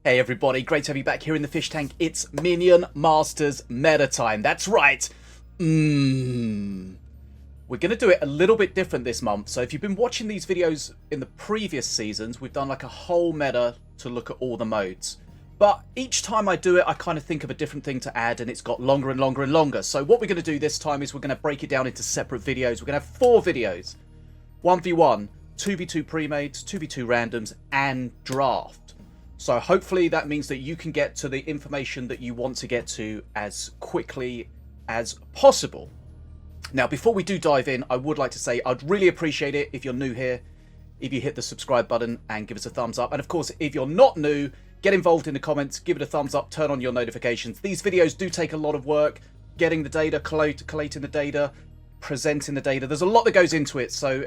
Hey everybody, great to have you back here in the fish tank. It's Minion Masters meta time. That's right. We're going to do it a little bit different this month. So if you've been watching these videos in the previous seasons, we've done like a whole meta to look at all the modes. But each time I do it, I kind of think of a different thing to add, and it's got longer and longer and longer. So what we're going to do this time is we're going to break it down into separate videos. We're going to have 4 videos. 1v1, 2v2 pre-mades, 2v2 randoms, and draft. So hopefully that means that you can get to the information that you want to get to as quickly as possible. Now, before we do dive in, I would like to say I'd really appreciate it if you're new here, if you hit the subscribe button and give us a thumbs up. And of course, if you're not new, get involved in the comments, give it a thumbs up, turn on your notifications. These videos do take a lot of work, getting the data, collating the data, presenting the data. There's a lot that goes into it, so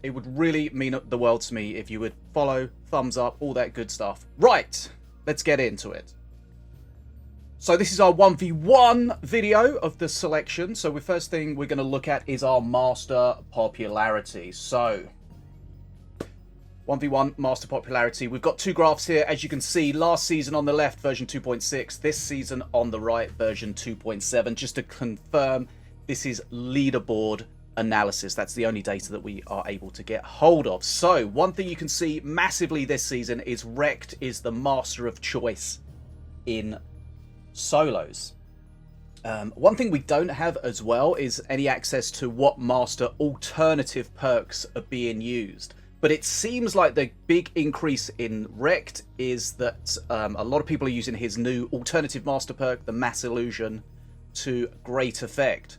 it would really mean the world to me if you would follow, thumbs up, all that good stuff. Right, let's get into it. So this is our 1v1 video of the selection. So the first thing we're going to look at is our master popularity. So 1v1 master popularity. We've got 2 graphs here. As you can see, last season on the left, version 2.6. This season on the right, version 2.7. Just to confirm, this is leaderboard analysis. That's the only data that we are able to get hold of. So one thing you can see massively this season is Wrecked is the master of choice in solos. One thing we don't have as well is any access to what master alternative perks are being used. But it seems like the big increase in Wrecked is that a lot of people are using his new alternative master perk, the Mass Illusion, to great effect.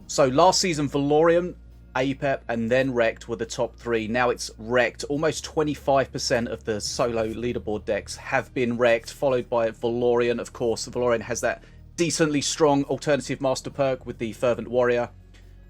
So last season, Valorian, Apep, and then Wrecked were the top 3. Now it's Wrecked. Almost 25% of the solo leaderboard decks have been Wrecked, followed by Valorian. Of course, Valorian has that decently strong alternative master perk with the Fervent Warrior.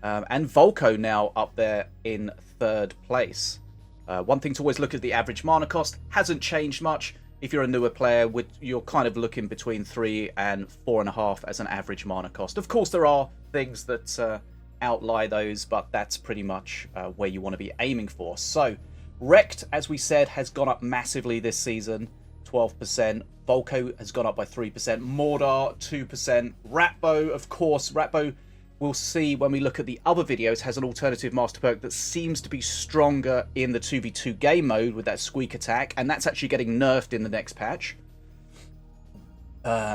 And Volko now up there in 3rd place. One thing to always look at the average mana cost. Hasn't changed much. If you're a newer player, you're kind of looking between 3 and 4.5 as an average mana cost. Of course, there are things that outlie those, but that's pretty much where you want to be aiming for. So, Wrecked, as we said, has gone up massively this season, 12%. Volko has gone up by 3%. Mordar, 2%. Ratbo, of course, Ratbo, we'll see when we look at the other videos, has an alternative master perk that seems to be stronger in the 2v2 game mode with that squeak attack, and that's actually getting nerfed in the next patch.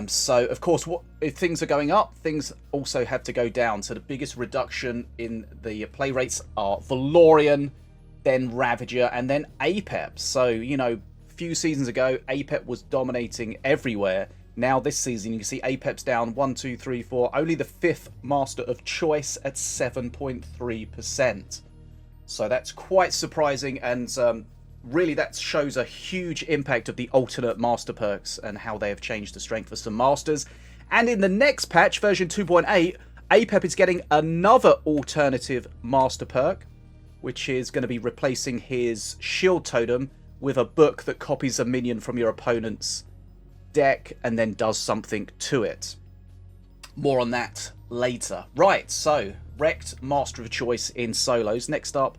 So, of course, if things are going up, things also have to go down. So the biggest reduction in the play rates are Valorian, then Ravager, and then Apep. So, you know, a few seasons ago, Apep was dominating everywhere. Now this season, you can see Apep's down 1, 2, 3, 4. Only the 5th master of choice at 7.3%. So that's quite surprising, and really that shows a huge impact of the alternate master perks and how they have changed the strength for some masters. And in the next patch, version 2.8, Apep is getting another alternative master perk, which is going to be replacing his shield totem with a book that copies a minion from your opponent's deck and then does something to it. More on that later. Right, so Wrecked, master of choice in solos. Next up,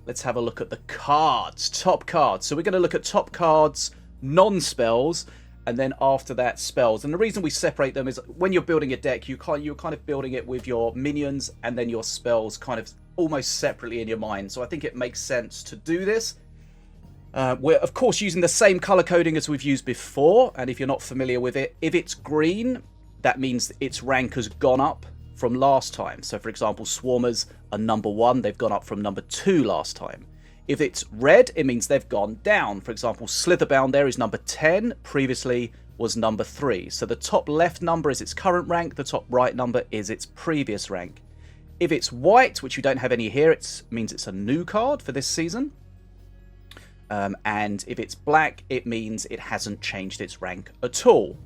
let's have a look at the cards, top cards. So we're going to look at top cards, non-spells, and then after that spells. And the reason we separate them is when you're building a deck, you're kind of building it with your minions and then your spells kind of almost separately in your mind. So I think it makes sense to do this. We're, of course, using the same color coding as we've used before, and if you're not familiar with it, if it's green, that means its rank has gone up from last time. So, for example, Swarmers are number 1, they've gone up from number 2 last time. If it's red, it means they've gone down. For example, Slitherbound there is number 10, previously was number 3. So the top left number is its current rank, the top right number is its previous rank. If it's white, which we don't have any here, it means it's a new card for this season. And if it's black, it means it hasn't changed its rank at all.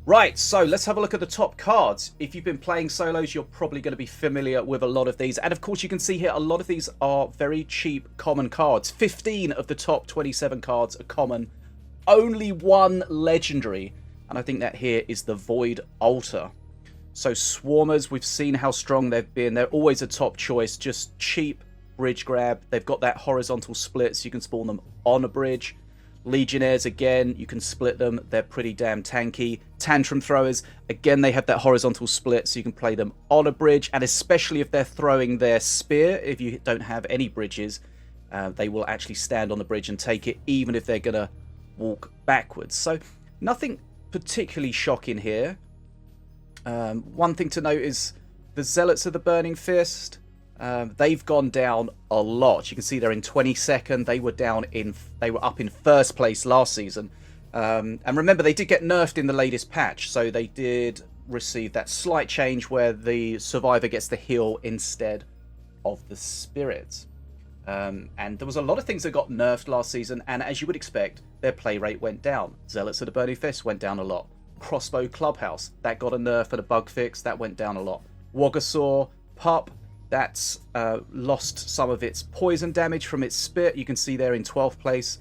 Right, so let's have a look at the top cards. If you've been playing solos, you're probably going to be familiar with a lot of these. And of course, you can see here, a lot of these are very cheap common cards. 15 of the top 27 cards are common. Only 1 legendary. And I think that here is the Void Altar. So Swarmers, we've seen how strong they've been. They're always a top choice, just cheap bridge grab. They've got that horizontal split, so you can spawn them on a bridge. Legionnaires, again, you can split them. They're pretty damn tanky. Tantrum Throwers, again, they have that horizontal split, so you can play them on a bridge, and especially if they're throwing their spear, if you don't have any bridges, they will actually stand on the bridge and take it, even if they're going to walk backwards. So nothing particularly shocking here. One thing to note is the Zealots of the Burning Fist. They've gone down a lot. You can see they're in 22nd. They were up in first place last season. And remember, they did get nerfed in the latest patch, so they did receive that slight change where the survivor gets the heal instead of the spirit. And there was a lot of things that got nerfed last season, and as you would expect, their play rate went down. Zealots of the Burning Fist went down a lot. Crossbow Clubhouse, that got a nerf and a bug fix, that went down a lot. Wogasaur Pup, that's lost some of its poison damage from its spit. You can see there in 12th place,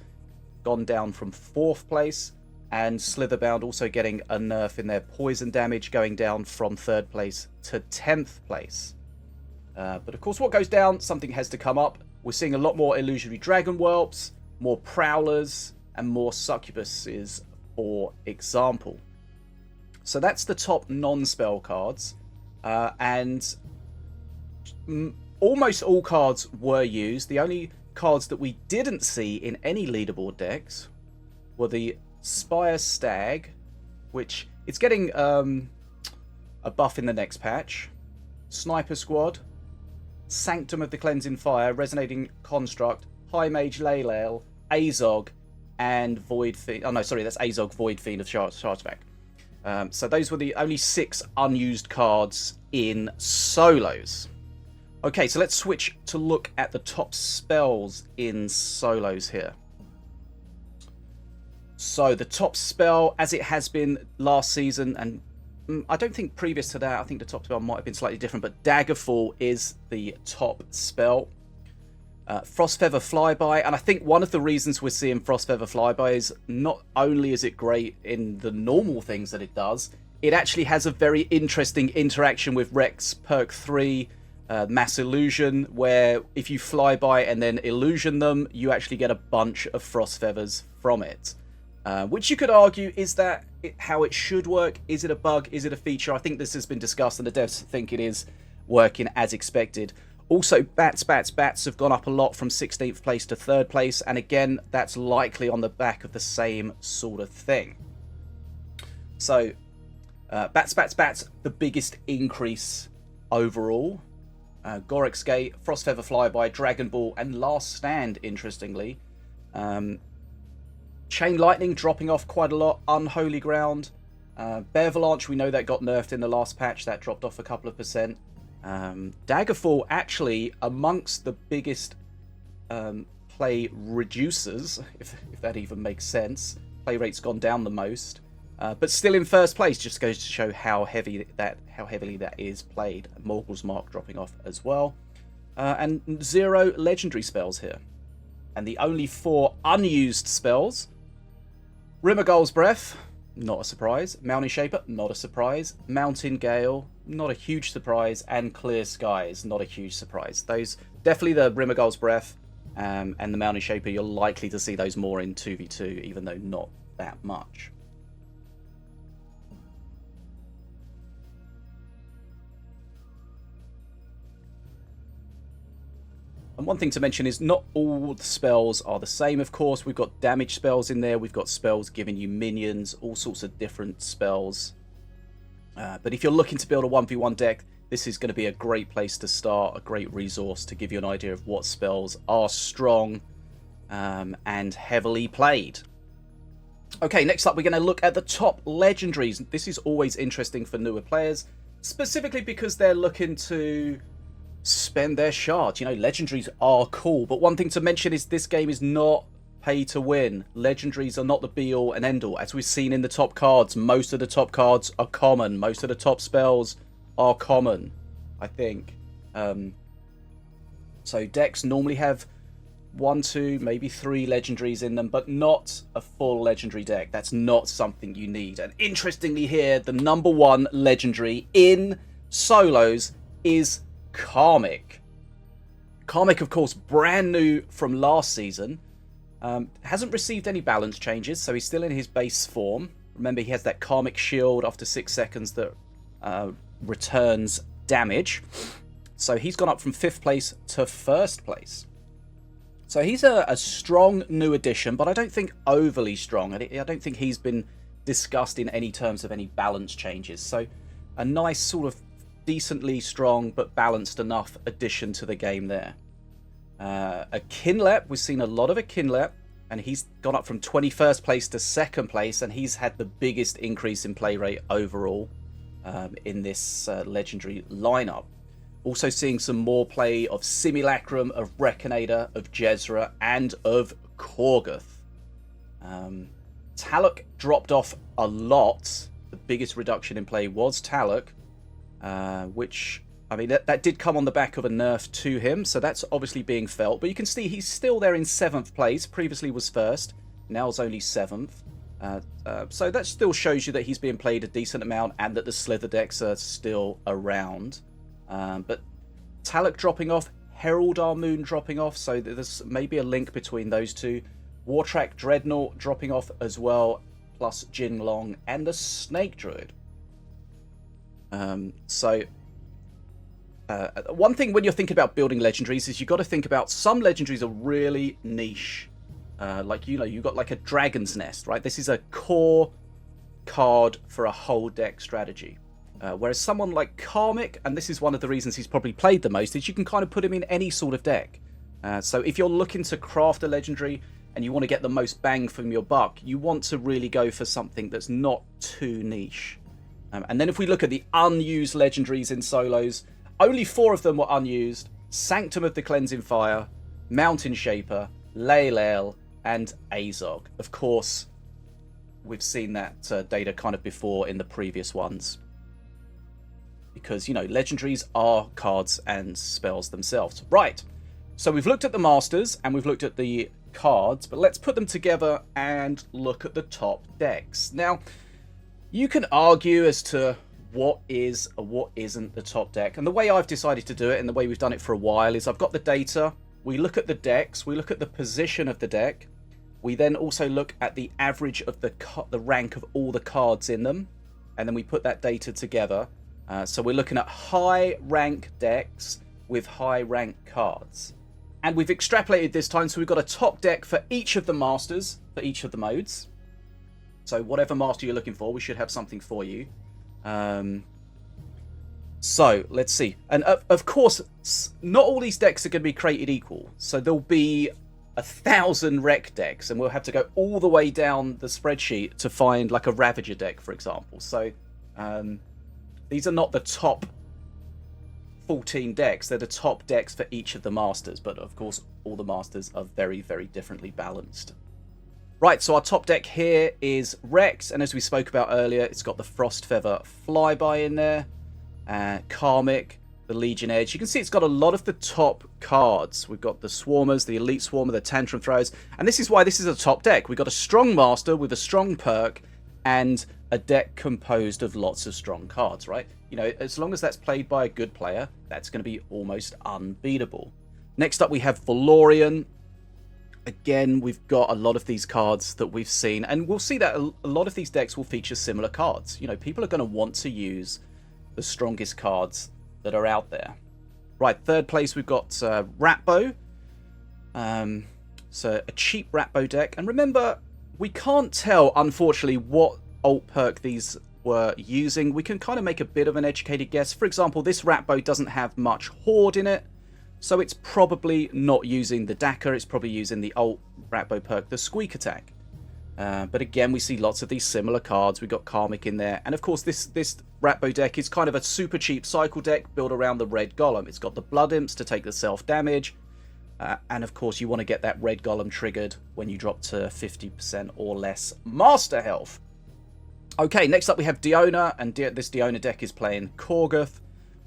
gone down from 4th place. And Slitherbound also getting a nerf in their poison damage, going down from 3rd place to 10th place. But of course, what goes down, something has to come up. We're seeing a lot more Illusory Dragon Whelps, more Prowlers, and more Succubuses, for example. So that's the top non-spell cards. And almost all cards were used. The only cards that we didn't see in any leaderboard decks were the Spire Stag, which it's getting a buff in the next patch. Sniper Squad, Sanctum of the Cleansing Fire, Resonating Construct, High Mage Laylale, Azog, and Void Fiend. Oh no, sorry, that's Azog, Void Fiend of Chargeback. So those were the only 6 unused cards in solos. Okay, so let's switch to look at the top spells in solos here. So the top spell, as it has been last season, and I don't think previous to that, I think the top spell might have been slightly different, but Daggerfall is the top spell. Frostfeather Flyby, and I think one of the reasons we're seeing Frostfeather Flyby is not only is it great in the normal things that it does, it actually has a very interesting interaction with Rex Perk 3, Mass Illusion, where if you fly by and then illusion them, you actually get a bunch of Frost Feathers from it. Which you could argue, is that how it should work? Is it a bug? Is it a feature? I think this has been discussed and the devs think it is working as expected. Also, Bats have gone up a lot from 16th place to 3rd place, and again, that's likely on the back of the same sort of thing. So, Bats, the biggest increase overall. Gorik's Gate, Frostfeather Flyby, Dragon Ball, and Last Stand, interestingly. Chain Lightning dropping off quite a lot. Unholy Ground. Bearvalanche, we know that got nerfed in the last patch. That dropped off a couple of percent. Daggerfall, actually, amongst the biggest play reducers, if that even makes sense. Play rate's gone down the most. But still in first place, just goes to show how heavily that is played. Morgul's Mark dropping off as well. And 0 legendary spells here. And the only 4 unused spells: Rimmergold's Breath, not a surprise. Mountain Shaper, not a surprise. Mountain Gale, not a huge surprise. And Clear Skies, not a huge surprise. Those, definitely the Rimmergold's Breath and the Mountain Shaper, you're likely to see those more in 2v2, even though not that much. And one thing to mention is not all the spells are the same, of course. We've got damage spells in there. We've got spells giving you minions, all sorts of different spells. But if you're looking to build a 1v1 deck, this is going to be a great place to start, a great resource to give you an idea of what spells are strong and heavily played. Okay, next up we're going to look at the top legendaries. This is always interesting for newer players, specifically because they're looking to spend their shards. You know, legendaries are cool, but one thing to mention is this game is not pay to win. Legendaries are not the be all and end all. As we've seen in the top cards, most of the top cards are common. Most of the top spells are common, I think. So decks normally have 1, 2, maybe 3 legendaries in them, but not a full legendary deck. That's not something you need. And interestingly here, the number 1 legendary in solos is Karmic. Karmic, of course, brand new from last season. Hasn't received any balance changes, so he's still in his base form. Remember, he has that Karmic Shield after 6 seconds that returns damage. So he's gone up from 5th place to 1st place. So he's a strong new addition, but I don't think overly strong. I don't think he's been discussed in any terms of any balance changes. So a nice sort of decently strong but balanced enough addition to the game there. A Kinlep, we've seen a lot of a Kinlep, and he's gone up from 21st place to 2nd place, and he's had the biggest increase in play rate overall in this legendary lineup. Also seeing some more play of Simulacrum, of Reconator, of Jezra, and of Korgoth. Taluk dropped off a lot. The biggest reduction in play was Taluk, which, I mean, that did come on the back of a nerf to him, so that's obviously being felt. But you can see he's still there in 7th place. Previously was 1st, now is only 7th. So that still shows you that he's being played a decent amount and that the Slither decks are still around. But Taluk dropping off, Herald Armoon dropping off, so there's maybe a link between those two. Wartrack Dreadnought dropping off as well, plus Jinlong and the Snake Druid. One thing when you're thinking about building legendaries is you've got to think about some legendaries are really niche. Like, you know, you've got like a Dragon's Nest, right? This is a core card for a whole deck strategy. Whereas someone like Karmic, and this is one of the reasons he's probably played the most, is you can kind of put him in any sort of deck. So if you're looking to craft a legendary and you want to get the most bang from your buck, you want to really go for something that's not too niche. And then if we look at the unused legendaries in solos, only 4 of them were unused. Sanctum of the Cleansing Fire, Mountain Shaper, Laelel, and Azog. Of course, we've seen that data kind of before in the previous ones. Because, you know, legendaries are cards and spells themselves. Right, so we've looked at the Masters and we've looked at the cards, but let's put them together and look at the top decks. Now, you can argue as to what is or what isn't the top deck. And the way I've decided to do it, and the way we've done it for a while, is I've got the data, we look at the decks, we look at the position of the deck, we then also look at the average of the rank of all the cards in them, and then we put that data together. So we're looking at high rank decks with high rank cards. And we've extrapolated this time, so we've got a top deck for each of the Masters, for each of the modes. So whatever Master you're looking for, we should have something for you. So let's see. And of course, not all these decks are going to be created equal. So there'll be 1,000 rec decks, and we'll have to go all the way down the spreadsheet to find like a Ravager deck, for example. So these are not the top 14 decks. They're the top decks for each of the Masters. But of course, all the Masters are very, very differently balanced. Right, so our top deck here is Rex. And as we spoke about earlier, it's got the Frost Feather Flyby in there. Karmic, the Legion Edge. You can see it's got a lot of the top cards. We've got the Swarmers, the Elite Swarmer, the Tantrum Throwers. And this is why this is a top deck. We've got a strong Master with a strong perk and a deck composed of lots of strong cards, right? You know, as long as that's played by a good player, that's going to be almost unbeatable. Next up, we have Valorian. Again, we've got a lot of these cards that we've seen, and we'll see that a lot of these decks will feature similar cards. You know, people are going to want to use the strongest cards that are out there. Right, 3rd place, we've got Ratbow. So a cheap Ratbow deck. And remember, we can't tell, unfortunately, what alt perk these were using. We can kind of make a bit of an educated guess. For example, this Ratbow doesn't have much Horde in it, so it's probably not using the Daka. It's probably using the alt Ratbow perk, the Squeak Attack. But again, we see lots of these similar cards. We've got Karmic in there. And of course, this Ratbow deck is kind of a super cheap cycle deck built around the Red Golem. It's got the Blood Imps to take the self-damage. And of course, you want to get that Red Golem triggered when you drop to 50% or less Master Health. Okay, next up we have Diona. And this Diona deck is playing Korgoth.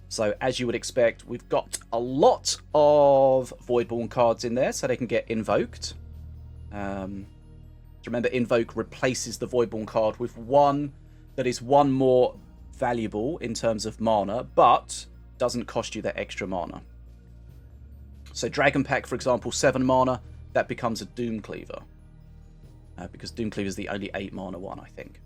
So as you would expect, we've got a lot of Voidborn cards in there so they can get invoked. Remember, Invoke replaces the Voidborn card with one that is one more valuable in terms of mana, but doesn't cost you that extra mana. So Dragon Pack, for example, 7 mana. that becomes a Doom Cleaver. Because Doom Cleaver is the only 8 mana one, I think.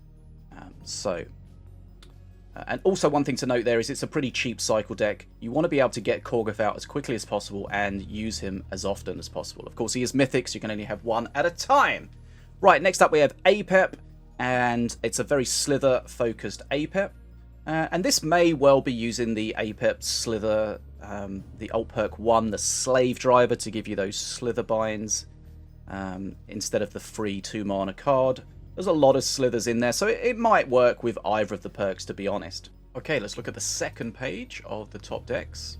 And also one thing to note there is it's a pretty cheap cycle deck. You want to be able to get Korgoth out as quickly as possible and use him as often as possible. Of course, he is mythic, so you can only have one at a time. Right, next up we have Apep, and it's a very Slither-focused Apep. And this may well be using the Apep Slither, the ult perk 1, the Slave Driver, to give you those Slither binds instead of the free 2 mana card. There's a lot of slithers in there, so it might work with either of the perks, to be honest. Okay, let's look at the second page of the top decks.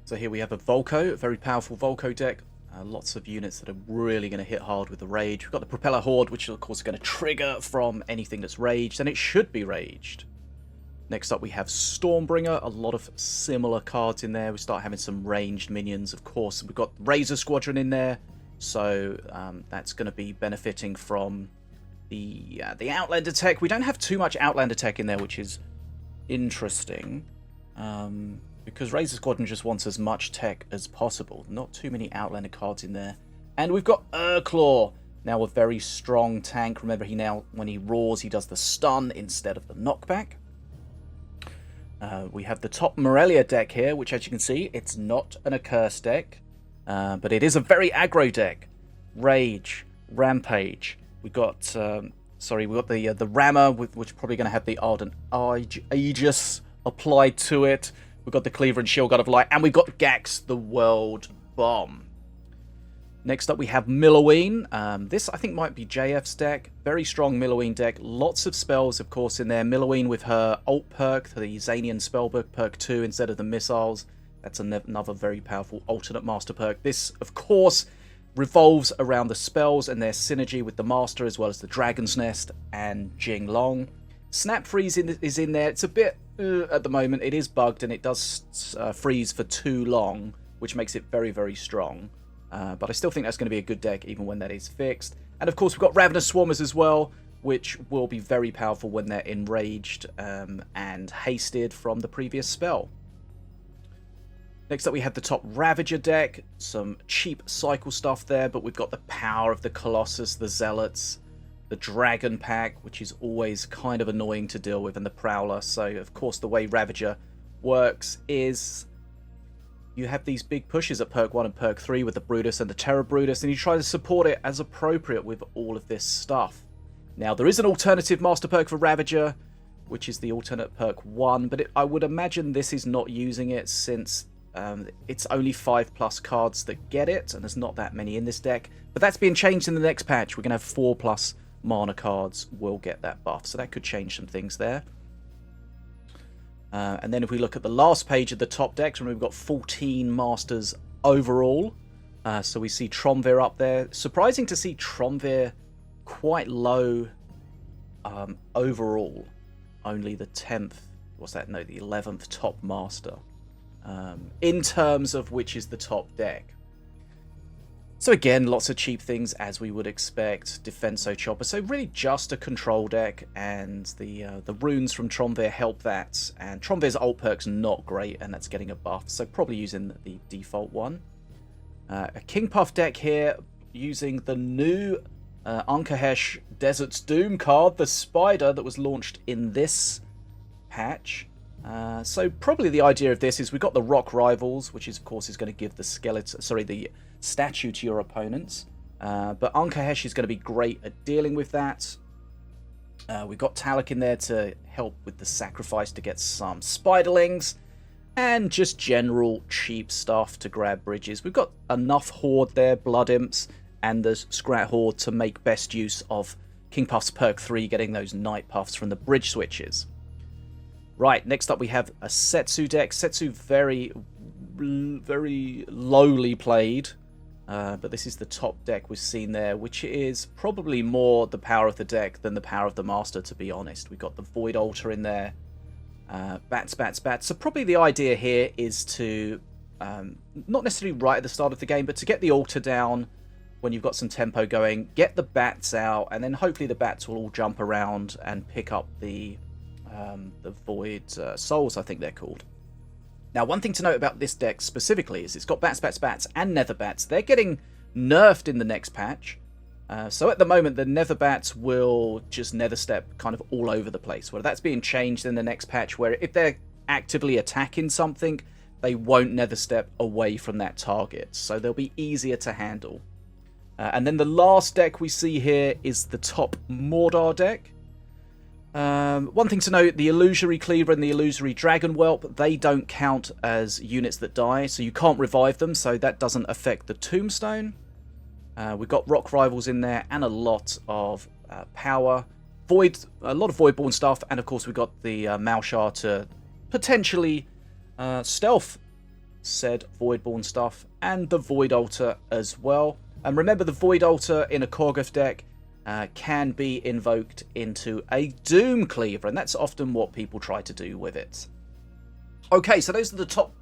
So here we have a Volko, a very powerful Volko deck. Lots of units that are really going to hit hard with the Rage. We've got the Propeller Horde, which of course is going to trigger from anything that's raged, and it should be raged. Next up we have Stormbringer, a lot of similar cards in there. We start having some ranged minions, of course. We've got Razor Squadron in there. So that's going to be benefiting from the Outlander tech. We don't have too much Outlander tech in there, which is interesting. Because Razor Squadron just wants as much tech as possible. Not too many Outlander cards in there. And we've got Urclaw, now a very strong tank. Remember, when he roars, he does the stun instead of the knockback. We have the top Morelia deck here, which, as you can see, it's not an Accursed deck. But it is a very aggro deck. Rage, Rampage. We got the Rammer, which is probably going to have the Ardent Aegis applied to it. We've got the Cleaver and Shield God of Light, and we've got Gax, the World Bomb. Next up, we have Milloween. This, I think, might be JF's deck. Very strong Milloween deck. Lots of spells, of course, in there. Milloween with her ult perk, the Zanian Spellbook perk 2 instead of the missiles. That's another very powerful alternate master perk. This, of course, revolves around the spells and their synergy with the master, as well as the Dragon's Nest and Jing Long. Snap Freeze is in there. It's a bit at the moment. It is bugged, and it does freeze for too long, which makes it very, very strong. But I still think that's going to be a good deck, even when that is fixed. And, of course, we've got Ravenous Swarmers as well, which will be very powerful when they're enraged and hasted from the previous spell. Next up we have the top Ravager deck, some cheap cycle stuff there, but we've got the power of the Colossus, the Zealots, the Dragon Pack, which is always kind of annoying to deal with, and the Prowler. So, of course, the way Ravager works is you have these big pushes at perk 1 and perk 3 with the Brutus and the Terror Brutus, and you try to support it as appropriate with all of this stuff. Now, there is an alternative master perk for Ravager, which is the alternate perk 1, but I would imagine this is not using it since it's only 5+ cards that get it, and there's not that many in this deck. But that's being changed in the next patch. We're going to have 4+ mana cards will get that buff, so that could change some things there. And then if we look at the last page of the top decks, remember we've got 14 Masters overall. So we see Tromvir up there. Surprising to see Tromvir quite low overall. Only the 10th, what's that? No, the 11th top Master. In terms of which is the top deck. So again, lots of cheap things as we would expect. Defenso Chopper, so really just a control deck, and the runes from Tromvir help that. And Tromvir's ult perk's not great, and that's getting a buff, so probably using the default one. A King Puff deck here, using the new Ankahesh Desert's Doom card, the Spider that was launched in this patch. So probably the idea of this is we've got the Rock Rivals, which is of course is going to give the statue to your opponents. But Ankahesh is going to be great at dealing with that. We've got Talak in there to help with the sacrifice to get some Spiderlings. And just general cheap stuff to grab bridges. We've got enough Horde there, Blood Imps, and the Scrat Horde to make best use of King Puff's perk 3, getting those Night Puffs from the bridge switches. Right, next up we have a Setsu deck. Setsu very lowly played, but this is the top deck we've seen there, which is probably more the power of the deck than the power of the master, to be honest. We've got the Void Altar in there, bats. So probably the idea here is to, not necessarily right at the start of the game, but to get the altar down when you've got some tempo going, get the bats out, and then hopefully the bats will all jump around and pick up the Void Souls, I think they're called. Now, one thing to note about this deck specifically is it's got bats, and nether bats. They're getting nerfed in the next patch. So at the moment, the nether bats will just nether step kind of all over the place. Well, that's being changed in the next patch, where if they're actively attacking something, they won't nether step away from that target. So they'll be easier to handle. And then the last deck we see here is the top Mordor deck. One thing to note, the Illusory Cleaver and the Illusory Dragon Whelp, they don't count as units that die, so you can't revive them, so that doesn't affect the Tombstone. We've got Rock Rivals in there and a lot of power. A lot of Voidborn stuff, and of course we've got the Malshar to potentially stealth said Voidborn stuff, and the Void Altar as well. And remember, the Void Altar in a Korgoth deck can be invoked into a Doom Cleaver, and that's often what people try to do with it. Okay, so those are the top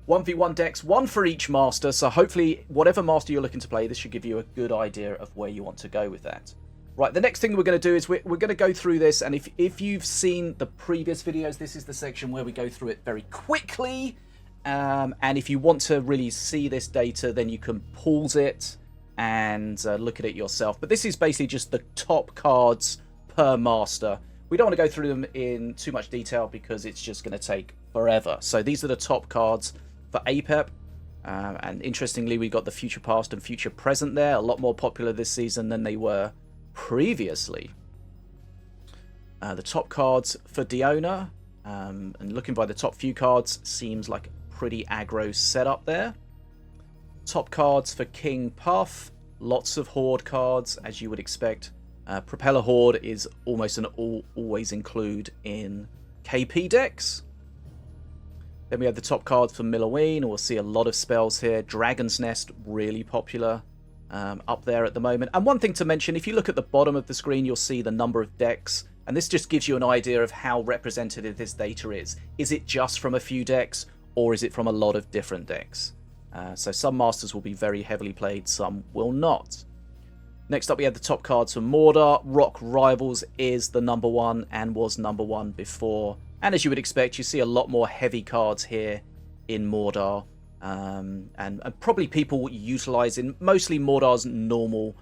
1v1 decks, one for each master, so hopefully whatever master you're looking to play, this should give you a good idea of where you want to go with that. Right, the next thing we're going to do is we're going to go through this, and if you've seen the previous videos, this is the section where we go through it very quickly, and if you want to really see this data, then you can pause it and look at it yourself. But this is basically just the top cards per master. We don't want to go through them in too much detail because it's just going to take forever. So these are the top cards for APEP. And interestingly, we got the Future Past and Future Present there. A lot more popular this season than they were previously. The top cards for Diona. And looking by the top few cards, seems like a pretty aggro setup there. Top cards for King Puff, lots of Horde cards, as you would expect. Propeller Horde is almost an always include in KP decks. Then we have the top cards for Milloween, and we'll see a lot of spells here. Dragon's Nest, really popular up there at the moment. And one thing to mention, if you look at the bottom of the screen, you'll see the number of decks, and this just gives you an idea of how representative this data is. Is it just from a few decks, or is it from a lot of different decks? So some masters will be very heavily played, some will not. Next up we have the top cards for Mordor. Rock Rivals is the number one and was number one before. And as you would expect, you see a lot more heavy cards here in Mordor. And probably people utilising mostly Mordor's normal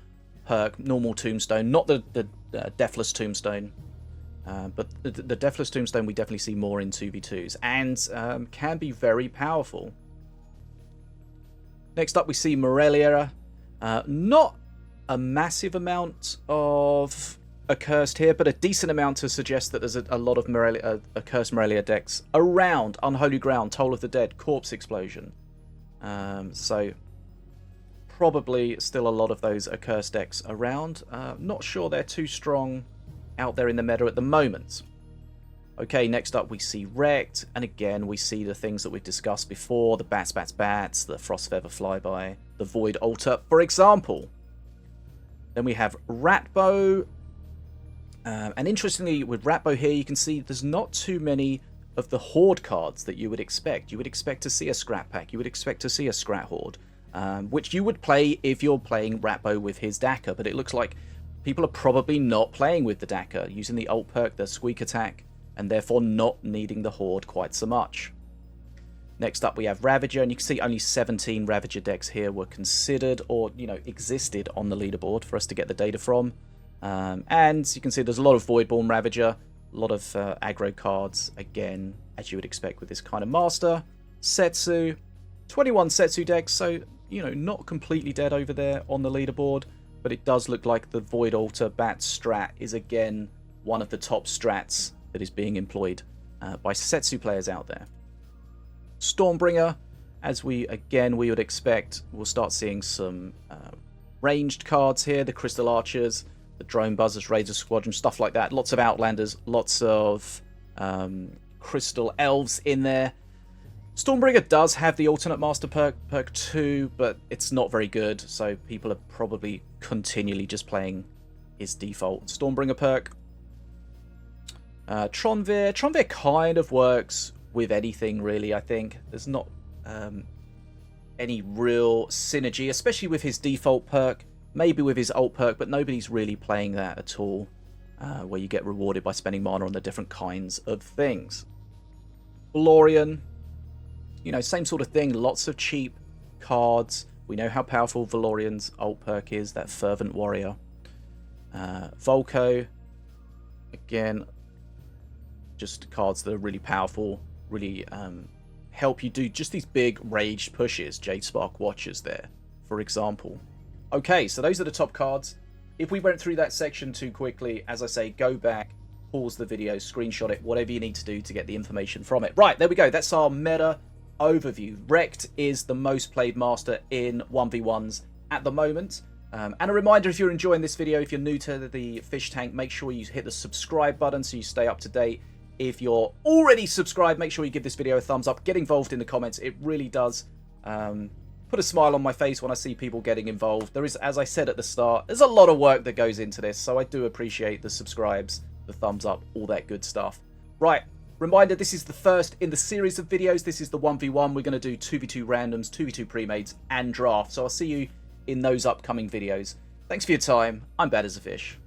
perk, normal Tombstone, not the Deathless Tombstone. But the Deathless Tombstone we definitely see more in 2v2s and can be very powerful. Next up we see Morelia. Not a massive amount of Accursed here, but a decent amount to suggest that there's a lot of Accursed Morelia decks around. Unholy Ground, Toll of the Dead, Corpse Explosion. So probably still a lot of those Accursed decks around. Not sure they're too strong out there in the meta at the moment. Okay, next up we see Wrecked, and again we see the things that we've discussed before, the Bats, the Frostfeather Flyby, the Void Altar, for example. Then we have Ratbow, and interestingly with Ratbow here you can see there's not too many of the Horde cards that you would expect. You would expect to see a Scrap Pack, you would expect to see a Scrat Horde, which you would play if you're playing Ratbow with his Daka, but it looks like people are probably not playing with the Daka, using the ult perk, the Squeak Attack, and therefore not needing the Horde quite so much. Next up we have Ravager, and you can see only 17 Ravager decks here were considered or, existed on the leaderboard for us to get the data from. And you can see there's a lot of Voidborn Ravager, a lot of aggro cards, again, as you would expect with this kind of master. Setsu, 21 Setsu decks, so, not completely dead over there on the leaderboard, but it does look like the Void Altar Bat strat is again one of the top strats that is being employed by Setsu players out there. Stormbringer, as we would expect, we'll start seeing some ranged cards here, the Crystal Archers, the Drone Buzzers, Razor Squadron, stuff like that. Lots of Outlanders, lots of Crystal Elves in there. Stormbringer does have the alternate master perk too, but it's not very good, so people are probably continually just playing his default Stormbringer perk. Tronvir kind of works with anything really, I think. There's not any real synergy, especially with his default perk, maybe with his ult perk, but nobody's really playing that at all, where you get rewarded by spending mana on the different kinds of things. Valorian, same sort of thing, lots of cheap cards We know how powerful Valorian's ult perk is, that Fervent Warrior. Volko, again, just cards that are really powerful, really help you do just these big raged pushes. Jade Spark Watchers there, for example. Okay, so those are the top cards. If we went through that section too quickly, as I say, go back, pause the video, screenshot it, whatever you need to do to get the information from it. Right, there we go. That's our meta overview. Rekt is the most played master in 1v1s at the moment. And a reminder, if you're enjoying this video, if you're new to the fish tank, make sure you hit the subscribe button so you stay up to date. If you're already subscribed, make sure you give this video a thumbs up. Get involved in the comments. It really does put a smile on my face when I see people getting involved. There is, as I said at the start, there's a lot of work that goes into this, so I do appreciate the subscribes, the thumbs up, all that good stuff. Right, reminder, this is the first in the series of videos. This is the 1v1. We're going to do 2v2 randoms, 2v2 pre-mates, and draft. So I'll see you in those upcoming videos. Thanks for your time. I'm Bad as a Fish.